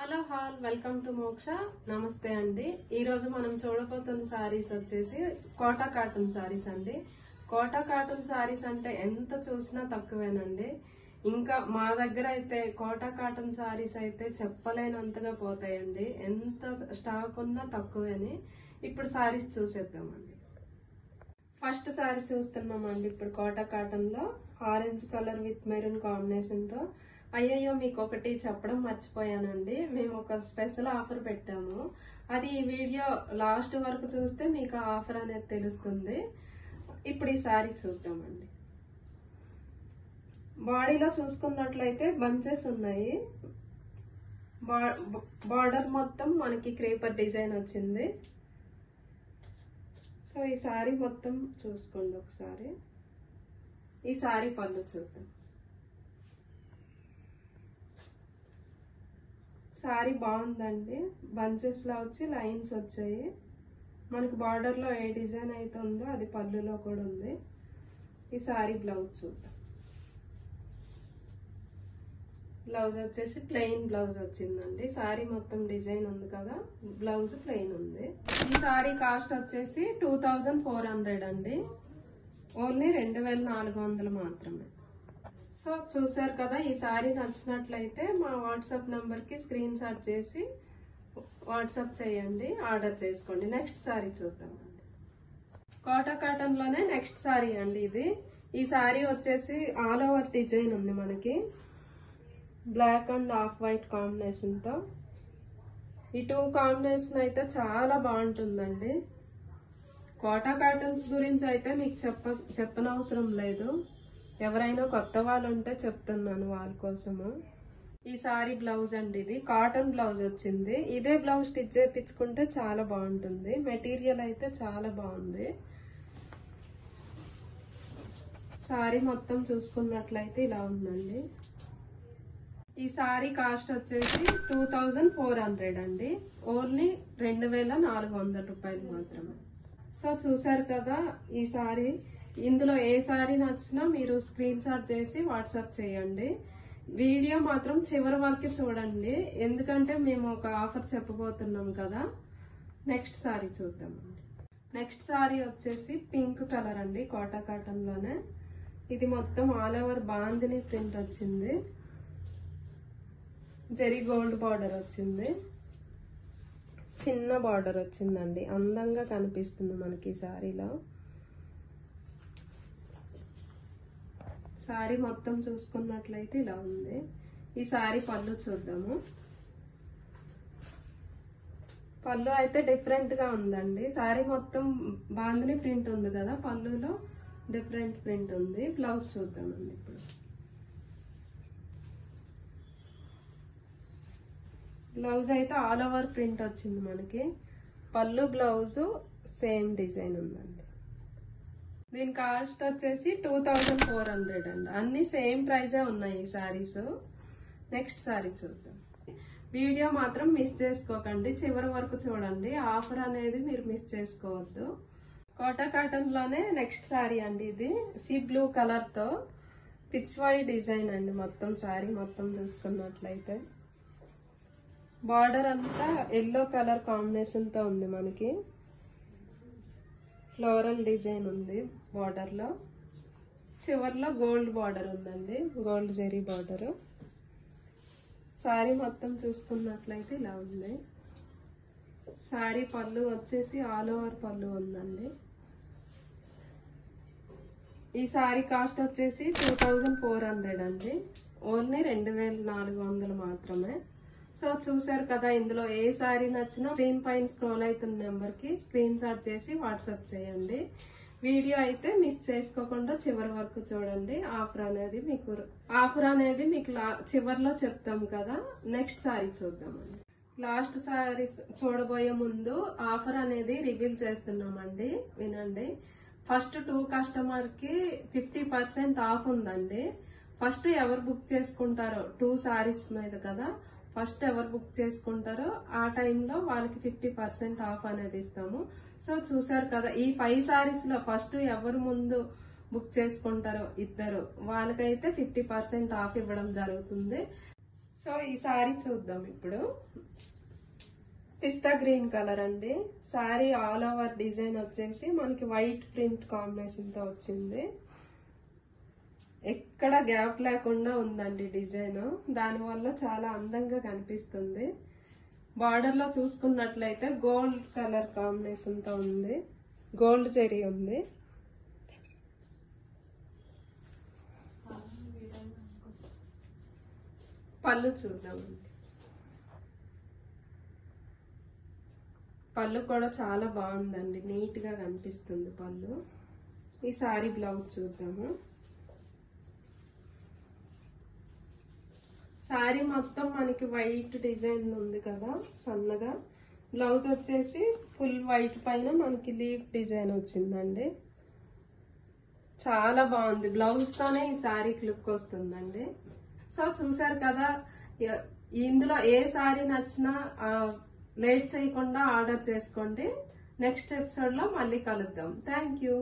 Hello hall welcome to మోక్ష. నమస్తే అండి. ఈ రోజు మనం చూడబోతున్న సారీస్ వచ్చేసి కోటా కాటన్ సారీస్ అండి. కోటా కాటన్ సారీస్ అంటే ఎంత చూసినా తక్కువేనండి. ఇంకా మా దగ్గర అయితే కోటా కాటన్ సారీస్ అయితే చెప్పలేనంతగా పోతాయండి. ఎంత స్టాక్ ఉన్నా తక్కువేని. ఇప్పుడు సారీస్ చూసేద్దామండి. ఫస్ట్ సారీ చూస్తున్నామండి. ఇప్పుడు కోటా కాటన్ లో orange colour with maroon combination తో. అయ్యయ్యో, మీకు ఒకటి చెప్పడం మర్చిపోయానండి. మేము ఒక స్పెషల్ ఆఫర్ పెట్టాము. అది ఈ వీడియో లాస్ట్ వరకు చూస్తే మీకు ఆ ఆఫర్ అనేది తెలుస్తుంది. ఇప్పుడు ఈ సారీ చూద్దామండి. బాడీలో చూసుకున్నట్లయితే బంచెస్ ఉన్నాయి. బార్డర్ మొత్తం మనకి క్రేపర్ డిజైన్ వచ్చింది. సో ఈ సారీ మొత్తం చూసుకోండి ఒకసారి. ఈ సారీ పళ్ళు చూద్దాం. సారీ బాగుందండి. బంచెస్ లా వచ్చి లైన్స్ వచ్చాయి. మనకి బార్డర్ లో ఏ డిజైన్ అయితే ఉందో అది పళ్ళులో కూడా ఉంది. ఈ సారీ బ్లౌజ్ చూద్దాం. బ్లౌజ్ వచ్చేసి ప్లెయిన్ బ్లౌజ్ వచ్చిందండి. సారీ మొత్తం డిజైన్ ఉంది కదా, బ్లౌజ్ ప్లెయిన్ ఉంది. ఈ సారీ కాస్ట్ వచ్చేసి 2400 అండి. ఓన్లీ 2400 మాత్రమే. సో చూసారు కదా, ఈ సారీ నచ్చినట్లయితే మా వాట్సాప్ నంబర్ కి స్క్రీన్ షాట్ చేసి వాట్సాప్ చేయండి, ఆర్డర్ చేసుకోండి. నెక్స్ట్ సారీ చూద్దామండి. కోటా కాటన్ లోనే నెక్స్ట్ సారీ అండి ఇది. ఈ సారీ వచ్చేసి ఆల్ ఓవర్ డిజైన్ ఉంది మనకి. Black and off white combination తో. ఈ టూ కాంబినేషన్ అయితే చాలా బాగుంటుందండి. కోటా కాటన్స్ గురించి అయితే మీకు చెప్పనవసరం లేదు. ఎవరైనా కొత్త వాళ్ళు ఉంటే చెప్తున్నాను వాళ్ళ కోసము. ఈ సారీ బ్లౌజ్ అండి. ఇది కాటన్ బ్లౌజ్ వచ్చింది. ఇదే బ్లౌజ్ స్టిచ్ చేయించుకుంటే చాలా బాగుంటుంది. మెటీరియల్ అయితే చాలా బాగుంది. సారీ మొత్తం చూసుకున్నట్లయితే ఇలా ఉందండి. ఈ సారీ కాస్ట్ వచ్చేసి 2400 అండి. ఓన్లీ 2400 రూపాయలు మాత్రమే. సో చూసారు కదా ఈ సారీ. ఇందులో ఏ సారీ నచ్చినా మీరు స్క్రీన్ షాట్ చేసి వాట్సాప్ చేయండి. వీడియో మాత్రం చివరి వరకు చూడండి, ఎందుకంటే మేము ఒక ఆఫర్ చెప్పబోతున్నాం కదా. నెక్స్ట్ సారీ చూద్దామండి. నెక్స్ట్ సారీ వచ్చేసి పింక్ కలర్ అండి. కోటా కాటన్ లోనే ఇది మొత్తం ఆల్ ఓవర్ బాందిని ప్రింట్ వచ్చింది. జరీ గోల్డ్ బార్డర్ వచ్చింది. చిన్న బార్డర్ వచ్చిందండి. అందంగా కనిపిస్తుంది మనకి ఈ సారీలో. సారీ మొత్తం చూసుకున్నట్లయితే ఇలా ఉంది. ఈ సారీ పళ్ళు చూద్దాము. పళ్ళు అయితే డిఫరెంట్ గా ఉందండి. సారీ మొత్తం బాందిని ప్రింట్ ఉంది కదా, పళ్ళులో డిఫరెంట్ ప్రింట్ ఉంది. బ్లౌజ్ చూద్దామండి ఇప్పుడు. బ్లౌజ్ అయితే ఆల్ ఓవర్ ప్రింట్ వచ్చింది మనకి. పళ్ళు బ్లౌజ్ సేమ్ డిజైన్ ఉందండి. దీని కాస్ట్ వచ్చేసి 2400 అండి. అన్ని సేమ్ ప్రైజే ఉన్నాయి ఈ సారీస్. నెక్స్ట్ సారీ చూద్దాం. వీడియో మాత్రం మిస్ చేసుకోకండి, చివరి వరకు చూడండి. ఆఫర్ అనేది మీరు మిస్ చేసుకోవద్దు. కోటా కాటన్ లోనే నెక్స్ట్ సారీ అండి. ఇది సీ బ్లూ కలర్ తో పిచ్ వై డిజైన్ అండి. మొత్తం సారీ మొత్తం చూసుకున్నట్లయితే బార్డర్ అంతా ఎల్లో కలర్ కాంబినేషన్ తో ఉంది మనకి. ఫ్లోరల్ డిజైన్ ఉంది బార్డర్ లో. చివర్లో గోల్డ్ బార్డర్ ఉందండి, గోల్డ్ జెరీ బార్డర్. సారీ మొత్తం చూసుకున్నట్లయితే ఇలా ఉంది. సారీ పళ్ళు వచ్చేసి ఆల్ ఓవర్ పళ్ళు ఉందండి. ఈ సారీ కాస్ట్ వచ్చేసి 2400 అండి. ఓన్లీ 2400 మాత్రమే. సో చూసారు కదా, ఇందులో ఏ సారీ నచ్చినా స్క్రీన్ పైన స్క్రోల్ అవుతున్న నెంబర్ కి స్క్రీన్ షాట్ చేసి వాట్సాప్ చేయండి. వీడియో అయితే మిస్ చేసుకోకుండా చివరి వరకు చూడండి. ఆఫర్ అనేది మీకు చివరిలో చెప్తాం కదా. నెక్స్ట్ సారీ చూద్దామండి. లాస్ట్ సారీ చూడబోయే ముందు ఆఫర్ అనేది రివీల్ చేస్తున్నామండి, వినండి. ఫస్ట్ 2 కస్టమర్ కి 50% ఆఫ్ ఉందండి. ఫస్ట్ ఎవరు బుక్ చేసుకుంటారో 2 సారీస్ మీద కదా, ఫస్ట్ ఎవరు బుక్ చేసుకుంటారో ఆ టైంలో వాళ్ళకి 50% ఆఫ్ అనేది ఇస్తాము. సో చూసారు కదా, ఈ 5 సారీస్ లో ఫస్ట్ ఎవరు ముందు బుక్ చేసుకుంటారో ఇద్దరు వాళ్ళకైతే 50% ఆఫ్ ఇవ్వడం జరుగుతుంది. సో ఈ సారీ చూద్దాం ఇప్పుడు. పిస్తా గ్రీన్ కలర్ అండి. సారీ ఆల్ ఓవర్ డిజైన్ వచ్చేసి మనకి వైట్ ప్రింట్ కాంబినేషన్ తో వచ్చింది. ఎక్కడ గ్యాప్ లేకుండా ఉందండి డిజైన్. దానివల్ల చాలా అందంగా కనిపిస్తుంది. బార్డర్ లో చూసుకున్నట్లయితే గోల్డ్ కలర్ కాంబినేషన్ తో ఉంది. గోల్డ్ జరీ ఉంది. పళ్ళు చూద్దామండి. పళ్ళు కూడా చాలా బాగుందండి. నీట్ గా కనిపిస్తుంది పళ్ళు. ఈ సారీ బ్లౌజ్ చూద్దాము. సారీ మొత్తం మనకి వైట్ డిజైన్ ఉంది కదా సన్నగా. బ్లౌజ్ వచ్చేసి ఫుల్ వైట్ పైన మనకి లీఫ్ డిజైన్ వచ్చిందండి. చాలా బాగుంది. బ్లౌజ్ తోనే ఈ సారీకి లుక్ వస్తుందండి. సో చూసారు కదా, ఇందులో ఏ సారీ నచ్చినా లేట్ చేయకుండా ఆర్డర్ చేసుకోండి. నెక్స్ట్ ఎపిసోడ్ లో మళ్ళీ కలుద్దాం. Thank you.